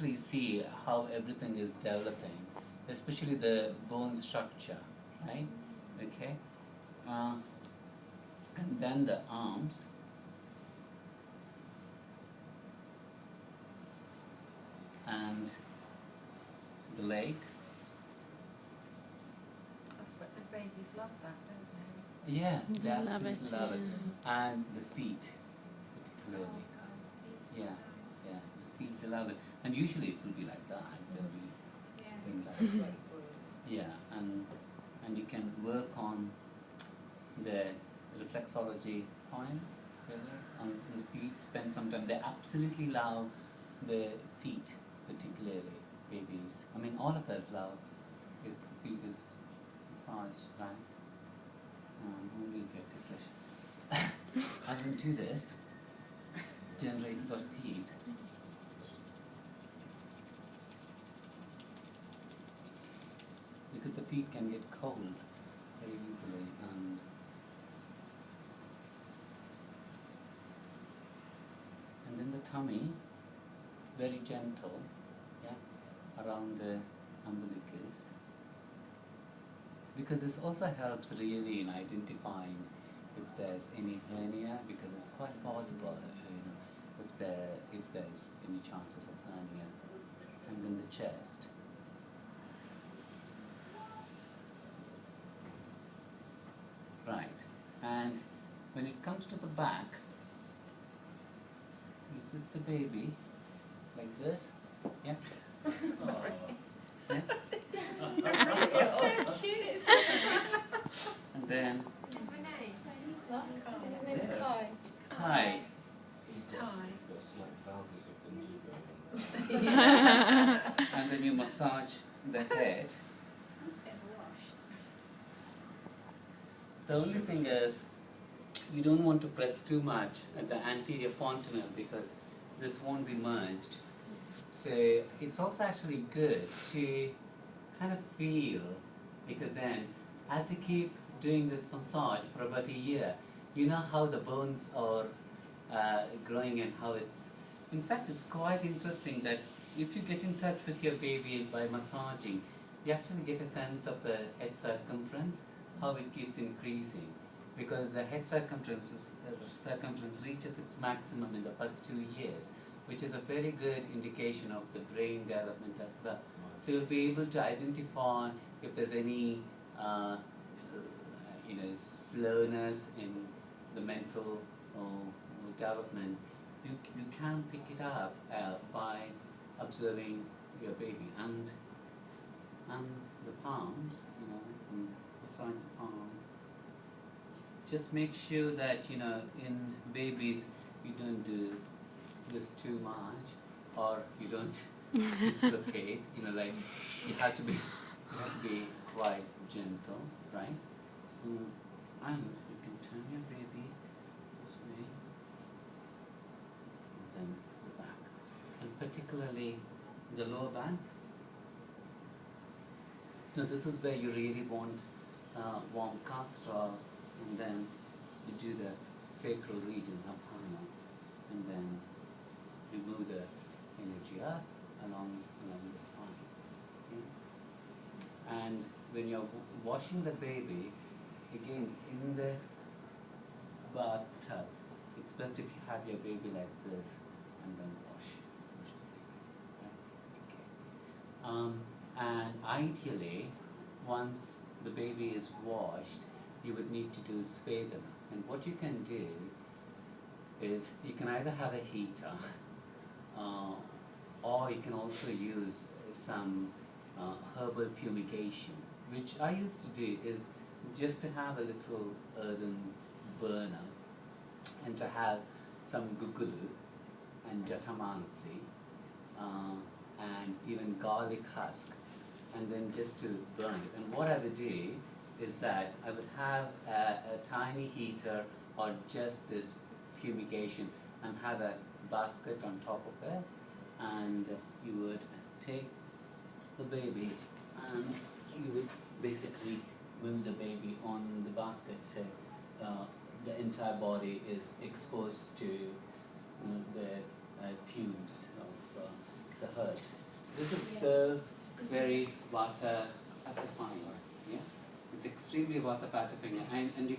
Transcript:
actually see how everything is developing, especially the bone structure, right? Okay, and then the arms, and the leg. I expect the babies love that, don't they? Yeah, they They love absolutely it, love it. yeah. And the feet, particularly. Yeah, yeah, the feet, they love it. And usually it will be like that. There'll be things like that. Yeah, and you can work on the reflexology points on the feet, spend some time. They absolutely love the feet, particularly babies. I mean, all of us love if the feet is massaged, right? Only get depression. I will do this, generate a lot of heat. Because the feet can get cold very easily, and then the tummy, very gentle, yeah, around the umbilicus. Because this also helps really in identifying if there's any hernia, because it's quite possible, if there's any chances of hernia. And then the chest. Right. And when it comes to the back, you sit the baby like this. Yeah. Sorry. Yeah. It's so cute. It's just And then his name's Kai. Kai. He's Ty. He's got a slight valgus of the knee going on. And then you massage the head. The only thing is, you don't want to press too much at the anterior fontanelle because this won't be merged. So it's also actually good to kind of feel, because then as you keep doing this massage for about a year, you know how the bones are growing and how it's, in fact it's quite interesting that if you get in touch with your baby by massaging, you actually get a sense of the head circumference, how it keeps increasing, because the head circumference reaches its maximum in the first 2 years, which is a very good indication of the brain development as well. So you'll be able to identify if there's any slowness in the mental development. You can pick it up by observing your baby, and the palms, beside the palm. Just make sure that in babies you don't do this too much, or you don't dislocate. Like you have to be quite gentle, right? And you can turn your baby this way, and then the back, and particularly the lower back. Now this is where you really want warm castor, and then you do the sacral region, apana, and then you move the energy up along the spine. Okay? And when you're washing the baby, again in the bathtub, it's best if you have your baby like this and then wash the baby. Right? Okay. And ideally, once the baby is washed, you would need to do Svedana. And what you can do is you can either have a heater, or you can also use some herbal fumigation. Which I used to do is just to have a little earthen burner and to have some gugulu and jatamansi and even garlic husk, and then just to burn it. And what I would do is that I would have a tiny heater or just this fumigation and have a basket on top of it, and you would take the baby and you would basically move the baby on the basket, so the entire body is exposed to the fumes of the herbs. This is so very vata pacifying. Yeah, it's extremely vata pacifying, and you can